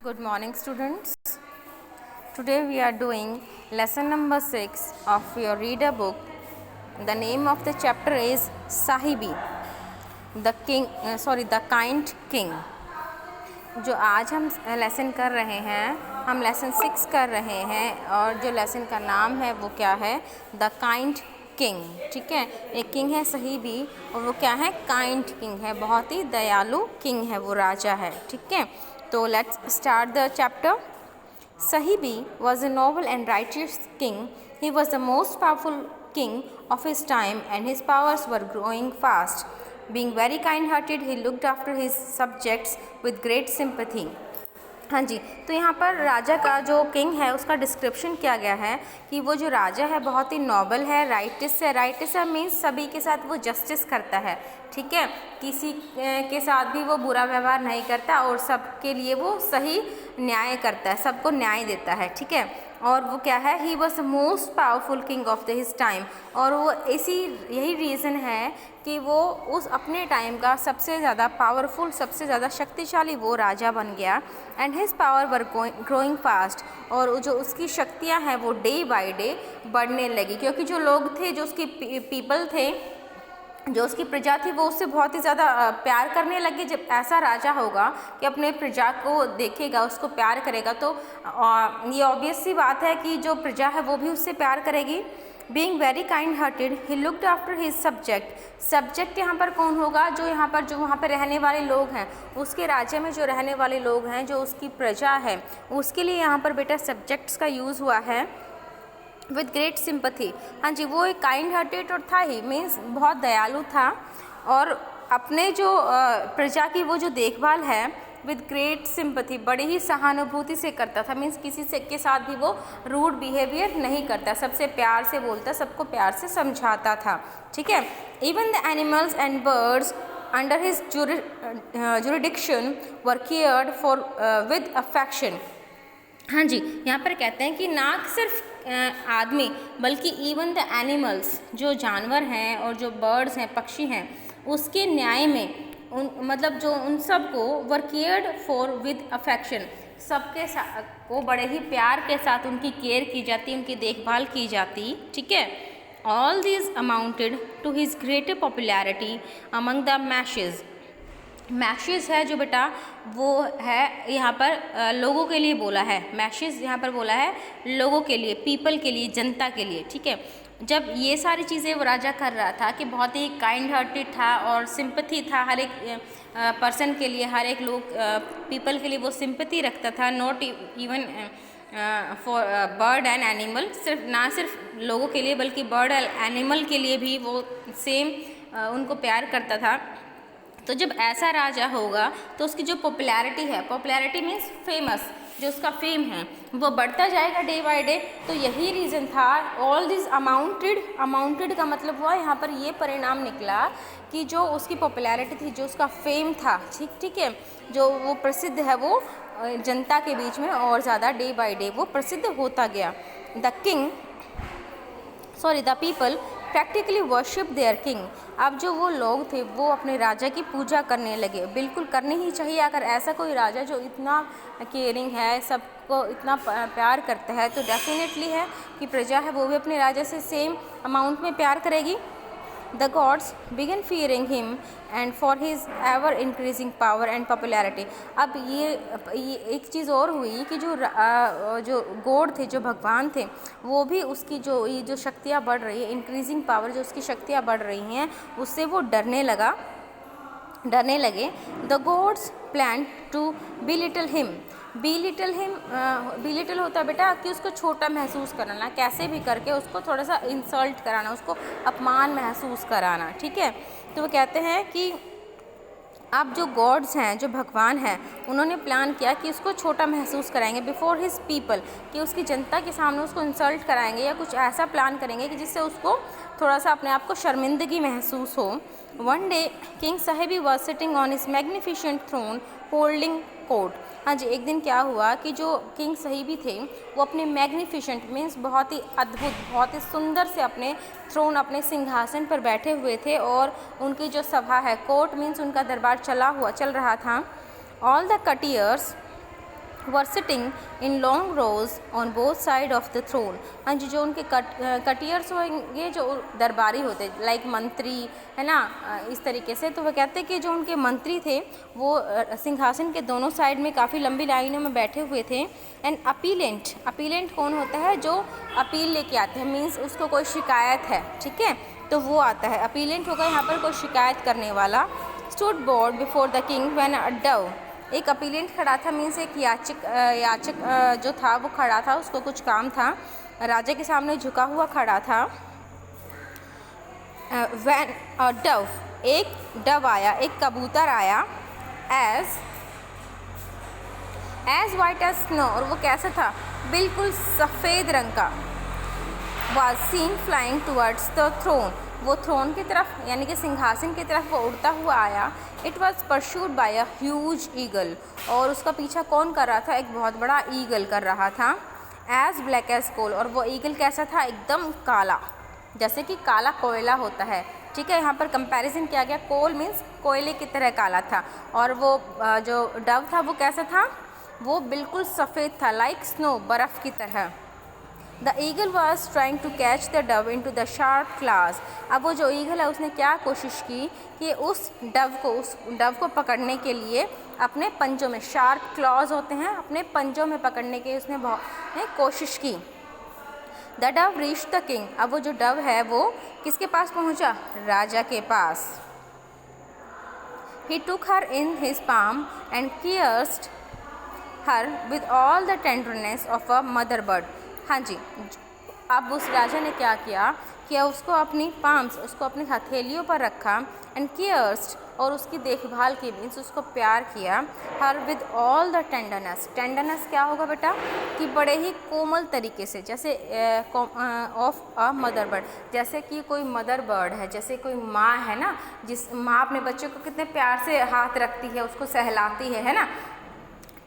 Good morning, students. Today we are doing lesson number 6 of your reader book. The name of the chapter is Sahibi, the kind king. जो आज हम lesson कर रहे हैं, हम lesson 6 कर रहे हैं और जो लेसन का नाम है वो क्या है? The kind king. ठीक है, एक किंग है सहीबी और वो क्या है? काइंड किंग है, बहुत ही दयालु किंग है, वो राजा है. ठीक है, तो let's start the chapter. Sahibi was a noble and righteous king. He was the most powerful king of his time and his powers were growing fast. Being very kind-hearted, he looked after his subjects with great sympathy. हाँ जी, तो यहाँ पर राजा का जो king है उसका description किया गया है कि वो जो राजा है बहुत ही नोबल है, राइटिस है. राइटिस है मीन्स सभी के साथ वो जस्टिस करता है. ठीक है, किसी के साथ भी वो बुरा व्यवहार नहीं करता और सबके लिए वो सही न्याय करता है, सबको न्याय देता है. ठीक है, और वो क्या है? He was the most powerful king of the his time. और वो यही रीज़न है कि वो उस अपने टाइम का सबसे ज़्यादा पावरफुल, सबसे ज़्यादा शक्तिशाली वो राजा बन गया. And his power were growing fast. और जो उसकी शक्तियाँ हैं वो डे बाय डे बढ़ने लगी, क्योंकि जो लोग थे, जो उसकी पीपल थे, जो उसकी प्रजा थी, वो उससे बहुत ही ज़्यादा प्यार करने लगे. जब ऐसा राजा होगा कि अपने प्रजा को देखेगा, उसको प्यार करेगा, तो ये ऑब्वियस सी बात है कि जो प्रजा है वो भी उससे प्यार करेगी. Being very kind hearted, he looked after his subject. Subject यहाँ पर कौन होगा? जो वहाँ पर रहने वाले लोग हैं, उसके राज्य में जो रहने वाले लोग हैं, जो उसकी प्रजा है, उसके लिए यहाँ पर बेटा सब्जेक्ट्स का यूज़ हुआ है. With great sympathy. हाँ जी, वो एक काइंड हार्टेड और था ही, मीन्स बहुत दयालु था और अपने जो प्रजा की वो जो देखभाल है विद ग्रेट सिंपथी, बड़ी ही सहानुभूति से करता था. मीन्स किसी से के साथ भी वो रूड बिहेवियर नहीं करता, सबसे प्यार से बोलता, सबको प्यार से समझाता था. ठीक है, even the animals and birds under his jurisdiction were cared for with affection. हाँ जी, यहाँ पर कहते हैं कि ना सिर्फ आदमी बल्कि इवन द एनिमल्स, जो जानवर हैं और जो बर्ड्स हैं, पक्षी हैं, उसके न्याय में मतलब जो उन सब को वर केयर्ड फॉर विद अफेक्शन, सबके साथ को बड़े ही प्यार के साथ उनकी केयर की जाती, उनकी देखभाल की जाती. ठीक है, all this amounted to his greater popularity among the masses. Masses है जो बेटा, वो है यहाँ पर लोगों के लिए बोला है. मैशेज़ यहाँ पर बोला है लोगों के लिए, पीपल के लिए, जनता के लिए. ठीक है, जब ये सारी चीज़ें वो राजा कर रहा था कि बहुत ही काइंड हार्टेड था और सिंपथी था हर एक पर्सन के लिए, हर एक लोग पीपल के लिए वो सिंपथी रखता था. Not even for bird and animal, सिर्फ लोगों के लिए बल्कि बर्ड एंड एनिमल के लिए भी वो सेम उनको प्यार करता था. तो जब ऐसा राजा होगा तो उसकी जो पॉपुलैरिटी है, पॉपुलैरिटी मीन्स फेमस, जो उसका फेम है वो बढ़ता जाएगा डे बाय डे. तो यही रीज़न था. ऑल दिस अमाउंटेड का मतलब हुआ यहाँ पर ये परिणाम निकला कि जो उसकी पॉपुलैरिटी थी, जो उसका फेम था, ठीक है, जो वो प्रसिद्ध है, वो जनता के बीच में और ज़्यादा डे बाय डे वो प्रसिद्ध होता गया. The people practically worship there king. अब जो वो लोग थे वो अपने राजा की पूजा करने लगे. बिल्कुल करनी ही चाहिए. अगर ऐसा कोई राजा जो इतना केयरिंग है, सबको इतना प्यार करता है, तो डेफिनेटली है कि प्रजा है वो भी अपने राजा से सेम अमाउंट में प्यार करेगी. The gods began fearing him and for his ever increasing power and popularity. अब ये एक चीज़ और हुई कि जो गॉड थे, जो भगवान थे, वो भी उसकी ये जो शक्तियाँ बढ़ रही है, इंक्रीजिंग पावर, जो उसकी शक्तियाँ बढ़ रही हैं, उससे वो डरने लगे. The gods plan to belittle him. Belittle होता है बेटा कि उसको छोटा महसूस कराना, कैसे भी करके उसको थोड़ा सा इंसल्ट कराना, उसको अपमान महसूस कराना. ठीक है, तो वो कहते हैं कि अब जो गॉड्स हैं, जो भगवान हैं, उन्होंने प्लान किया कि उसको छोटा महसूस कराएंगे बिफोर हिज पीपल, कि उसकी जनता के सामने उसको इंसल्ट कराएंगे या कुछ ऐसा प्लान करेंगे कि जिससे उसको थोड़ा सा अपने आप को शर्मिंदगी महसूस हो. One day king Shibi was sitting on his magnificent throne holding court. हाँ जी, एक दिन क्या हुआ कि जो किंग साहिबी थे वो अपने मैग्निफिशेंट मीन्स बहुत ही अद्भुत, बहुत ही सुंदर से अपने थ्रोन, अपने सिंहासन पर बैठे हुए थे और उनकी जो सभा है, कोर्ट मीन्स उनका दरबार चल रहा था. All the courtiers were sitting in long rows on both side of the throne. हाँ जी, जो उनके कटियर्स होंगे, जो दरबारी होते लाइक मंत्री है ना, इस तरीके से। तो वह कहते हैं कि जो उनके मंत्री थे वो सिंहासन के दोनों साइड में काफ़ी लंबी लाइनों में बैठे हुए थे। एंड अपीलेंट, अपीलेंट कौन होता है? जो अपील लेके आते हैं, मीन्स उसको कोई शिकायत है, ठीक है, तो वो आता है। अपीलेंट होगा यहाँ पर कोई शिकायत करने वाला। Stood board before the king when a Dove, एक अपीलेंट खड़ा था, मीन्स एक याचक जो था वो खड़ा था, उसको कुछ काम था, राजा के सामने झुका हुआ खड़ा था। व्हेन अ डव, एक डव आया, एक कबूतर आया। एज वाइट एज स्नो, और वो कैसा था? बिल्कुल सफ़ेद रंग का। was seen flying towards the throne, वो थ्रोन की तरफ यानी कि सिंहासन की तरफ वो उड़ता हुआ आया। It was pursued by a huge eagle, और उसका पीछा कौन कर रहा था? एक बहुत बड़ा ईगल कर रहा था। एज ब्लैक एज कोल, और वो ईगल कैसा था? एकदम काला, जैसे कि काला कोयला होता है, ठीक है। यहाँ पर कंपैरिजन किया गया, कोल मीन्स कोयले की तरह काला था, और वो जो डव था वो कैसा था? वो बिल्कुल सफ़ेद था, लाइक स्नो, बर्फ़ की तरह। The eagle was trying to catch the dove into the sharp claws. अब वो जो ईगल है उसने क्या कोशिश की कि उस डव को पकड़ने के लिए अपने पंजों में, शार्प क्लॉज होते हैं, अपने पंजों में पकड़ने की उसने बहुत कोशिश की। The Dove reach the king, अब वो जो डव है वो किसके पास पहुंचा? राजा के पास। He took her in his palm and kissed her with all the tenderness of a mother bird. हाँ जी, अब उस राजा ने क्या किया कि उसको अपनी पाम्स, उसको अपनी हथेलियों पर रखा। एंड केयर्स, और उसकी देखभाल की, मीन्स उसको प्यार किया। हर with all the tenderness, tenderness क्या होगा बेटा? कि बड़े ही कोमल तरीके से, जैसे ऑफ अ मदर बर्ड, जैसे कि कोई मदर बर्ड है, जैसे कोई माँ है ना, जिस माँ अपने बच्चों को कितने प्यार से हाथ रखती है, उसको सहलाती है ना,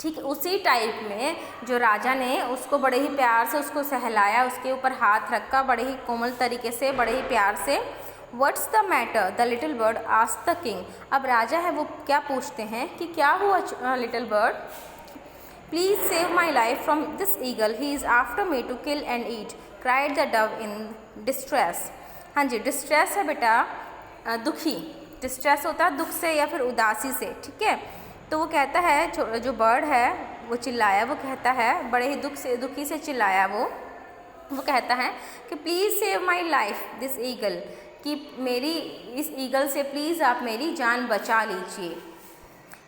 ठीक उसी टाइप में जो राजा ने उसको बड़े ही प्यार से उसको सहलाया, उसके ऊपर हाथ रखा बड़े ही कोमल तरीके से, बड़े ही प्यार से। What's the matter the little bird asked the king, अब राजा है वो क्या पूछते हैं कि क्या हुआ little bird? Please save my life from this eagle, he is after me to kill and eat, cried the dove in distress. हाँ जी, डिस्ट्रेस है बेटा दुखी, डिस्ट्रेस होता है दुख से या फिर उदासी से, ठीक है। तो वो कहता है, जो बर्ड है वो चिल्लाया, वो कहता है बड़े ही दुखी से चिल्लाया, वो कहता है कि please save my life this eagle, कि मेरी इस ईगल से प्लीज़ आप मेरी जान बचा लीजिए।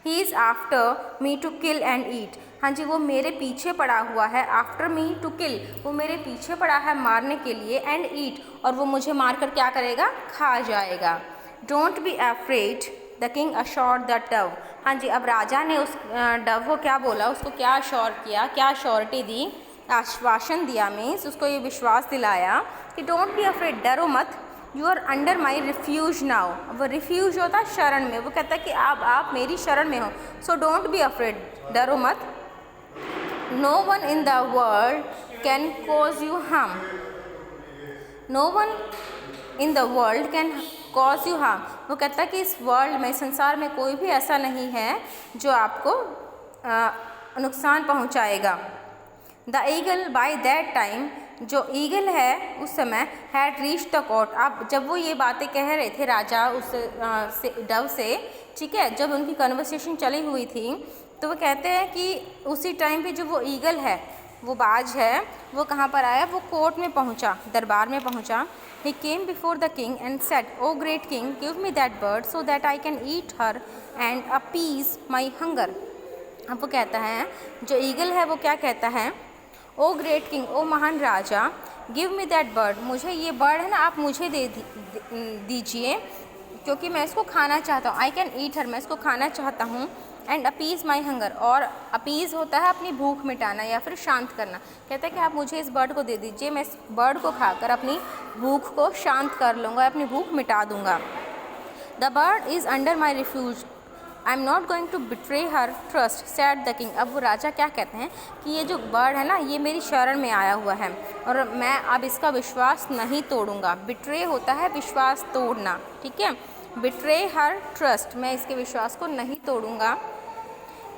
He is after me to kill and eat, हाँ जी, वो मेरे पीछे पड़ा हुआ है। आफ्टर मी टू किल, वो मेरे पीछे पड़ा है मारने के लिए। एंड ईट, और वो मुझे मार कर क्या करेगा? खा जाएगा। Don't be afraid the king assured the Dove, हाँ जी, अब राजा ने उस डव को क्या बोला? उसको क्या अश्योर किया, क्या अश्योरिटी दी? आश्वासन दिया, मीन्स उसको ये विश्वास दिलाया कि डोंट बी अफ्रेड, डरो मत, you are under my refuge now. वो रिफ्यूज होता है शरण में, वो कहता है कि आप मेरी शरण में हो, सो डोंट बी अफ्रेड, डरो मत। No one in the world can cause you harm, no one in the world can cause you harm, वो कहता है कि इस वर्ल्ड में, संसार में कोई भी ऐसा नहीं है जो आपको नुकसान पहुंचाएगा। The eagle by that time, जो ईगल है उस समय हैड रीच द कोर्ट, अब जब वो ये बातें कह रहे थे राजा उस डव से, ठीक है, जब उनकी कन्वर्सेशन चली हुई थी, तो वो कहते हैं कि उसी टाइम पे जो वो ईगल है, वो बाज है, वो कहाँ पर आया? वो कोर्ट में पहुँचा, दरबार में पहुँचा। He came before the king and said, "O great king, give me that bird so that I can eat her and appease my hunger." अब वो कहता है, जो ईगल है वो क्या कहता है? ओ ग्रेट किंग, ओ महान राजा, गिव मी दैट बर्ड, मुझे ये बर्ड है ना आप मुझे दे दीजिए, क्योंकि मैं इसको खाना चाहता हूँ। आई कैन ईट हर, मैं इसको खाना चाहता हूँ। एंड अपीज़ माई हंगर, और अपीज़ होता है अपनी भूख मिटाना या फिर शांत करना। कहता है कि आप मुझे इस बर्ड को दे दीजिए, मैं इस बर्ड को खाकर अपनी भूख को शांत कर लूँगा, अपनी भूख मिटा दूँगा। The bird is under my refuge, I am not going to betray her trust, said the king. अब वो राजा क्या कहते हैं कि ये जो बर्ड है ना, ये मेरी शरण में आया हुआ है और मैं अब इसका विश्वास नहीं तोड़ूंगा। बिट्रे होता है विश्वास तोड़ना, ठीक है। बिट्रे हर ट्रस्ट, मैं इसके विश्वास को नहीं तोड़ूंगा।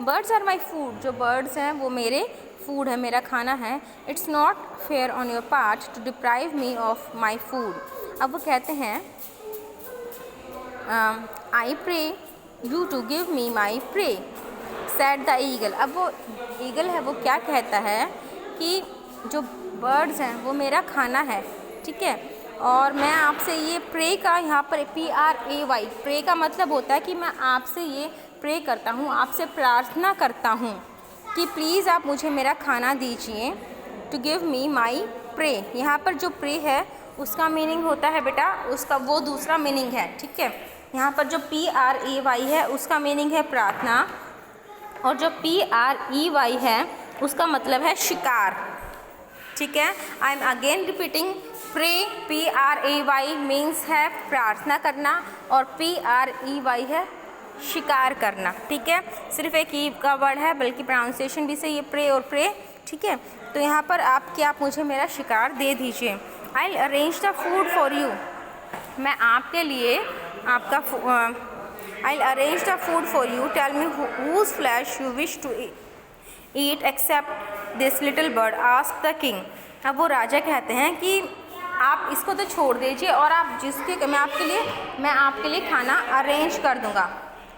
बर्ड्स आर माई फूड, जो बर्ड्स हैं वो मेरे फूड है, मेरा खाना है। It's not fair on your part to deprive me of my food. अब वो कहते हैं I pray you to give me my prey said the eagle. अब वो ईगल है वो क्या कहता है कि जो बर्ड्स हैं वो मेरा खाना है, ठीक है, और मैं आपसे ये प्रे का यहाँ पर PRAY, प्रे का मतलब होता है कि मैं आपसे ये प्रे करता हूँ, आपसे प्रार्थना करता हूँ कि प्लीज़ आप मुझे मेरा खाना दीजिए। To give me my prey, यहाँ पर जो प्रे है उसका मीनिंग होता है बेटा, उसका वो दूसरा मीनिंग है, ठीक है। यहाँ पर जो PRAY है उसका मीनिंग है प्रार्थना, और जो PREY है उसका मतलब है शिकार, ठीक है। I am again repeating, pray PRAY means है प्रार्थना करना और PREY है शिकार करना, ठीक है। सिर्फ एक ई का वर्ड है, बल्कि प्रोनाउंसिएशन भी सही है, प्रे और प्रे, ठीक है। तो यहाँ पर आप मुझे मेरा शिकार दे दीजिए। I will arrange the food for you, मैं आपके लिए आपका I will arrange the food for you, tell me whose flesh you wish to eat except this little bird, asked the king। अब वो राजा कहते हैं कि आप इसको तो छोड़ दीजिए और आप जिसके मैं आपके लिए खाना अरेंज कर दूँगा,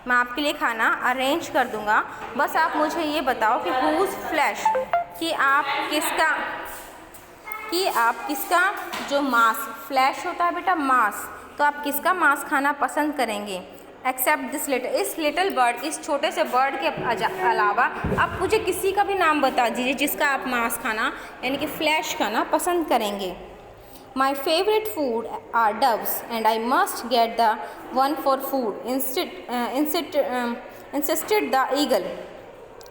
मैं आपके लिए खाना अरेंज कर दूँगा, बस आप मुझे ये बताओ कि whose flesh, कि आप किसका जो मांस, फ्लैश होता है बेटा मांस, तो आप किसका मांस खाना पसंद करेंगे। एक्सेप्ट दिस लिटिल, इस लिटिल बर्ड, इस छोटे से बर्ड के अलावा आप मुझे किसी का भी नाम बता दीजिए जिसका आप मांस खाना यानी कि फ्लैश खाना पसंद करेंगे। My favourite food are doves and I must get the one for food insisted the eagle.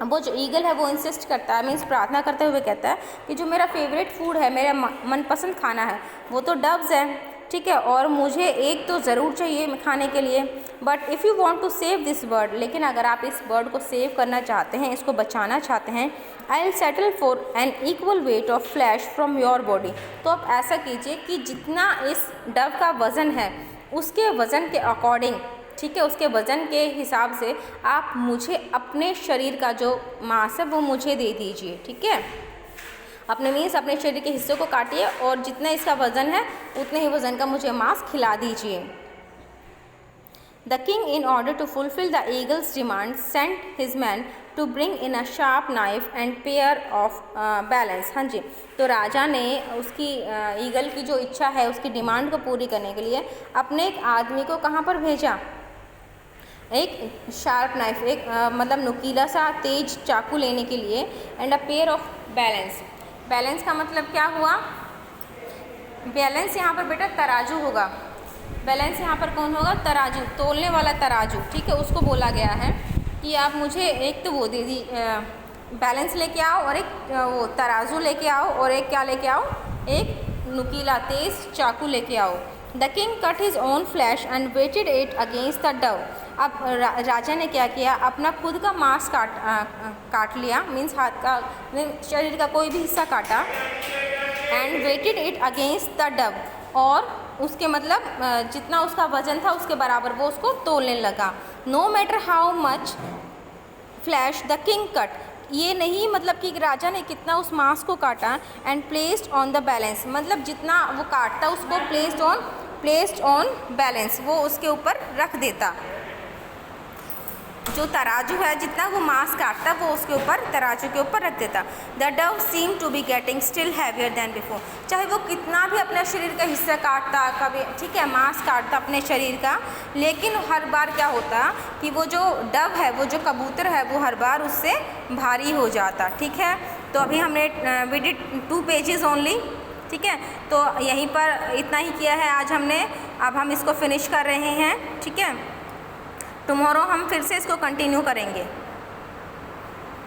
वो जो ईगल है वो इंसिस्ट करता है, मीन्स प्रार्थना करते हुए कहता है कि जो मेरा फेवरेट फूड है, मेरा मनपसंद खाना है वो तो डव्स है, ठीक है, और मुझे एक तो ज़रूर चाहिए खाने के लिए। But if you want to save this bird, लेकिन अगर आप इस बर्ड को सेव करना चाहते हैं, इसको बचाना चाहते हैं, I will settle for an equal weight of flesh from your body. तो आप ऐसा कीजिए कि जितना इस डव का वज़न है उसके वज़न के अकॉर्डिंग, ठीक है, उसके वज़न के हिसाब से आप मुझे अपने शरीर का जो मांस है वो मुझे दे दीजिए, ठीक है। अपने मीन्स अपने शरीर के हिस्से को काटिए और जितना इसका वज़न है उतने ही वज़न का मुझे मांस खिला दीजिए। The king in order to fulfil the eagle's demand sent his man to bring in a sharp knife and pair of balance. हाँ जी, तो राजा ने उसकी ईगल की जो इच्छा है उसकी डिमांड को पूरी करने के लिए अपने एक आदमी को कहाँ पर भेजा, एक शार्प नाइफ, एक मतलब नुकीला सा तेज चाकू लेने के लिए, and a pair of balance. Balance का मतलब क्या हुआ, बैलेंस यहाँ पर बेटा तराजू होगा। बैलेंस यहाँ पर कौन होगा, तराजू, तोलने वाला तराजू, ठीक है, उसको बोला गया है कि आप मुझे एक तो वो दे दी बैलेंस लेके आओ और एक वो तराजू लेके आओ और एक क्या लेके आओ, एक नुकीला तेज चाकू लेके आओ। The king cut his own flesh and weighted it against the dove. अब राजा ने क्या किया, अपना खुद का मांस काट लिया, मीन्स हाथ का, शरीर का कोई भी हिस्सा काटा, and weighted it against the dove, और उसके मतलब जितना उसका वजन था उसके बराबर वो उसको तोलने लगा। No matter how much flesh the king cut, ये नहीं मतलब कि राजा ने कितना उस मांस को काटा, and placed on the balance, मतलब जितना वो काटता उसको प्लेस्ड ऑन बैलेंस, वो उसके ऊपर रख देता। जो तराजू है जितना वो मांस काटता वो उसके ऊपर तराजू के ऊपर रख देता। The dove seem to be getting still heavier than before, चाहे वो कितना भी अपना शरीर का हिस्सा काटता, कभी ठीक है मांस काटता अपने शरीर का, लेकिन हर बार क्या होता कि वो जो डव है, वो जो कबूतर है, वो हर बार उससे भारी हो जाता, ठीक है। तो अभी हमने वी डिड 2 पेजेस ओनली, ठीक है, तो यहीं पर इतना ही किया है आज हमने। अब हम इसको फिनिश कर रहे हैं, ठीक है। टुमारो हम फिर से इसको कंटिन्यू करेंगे।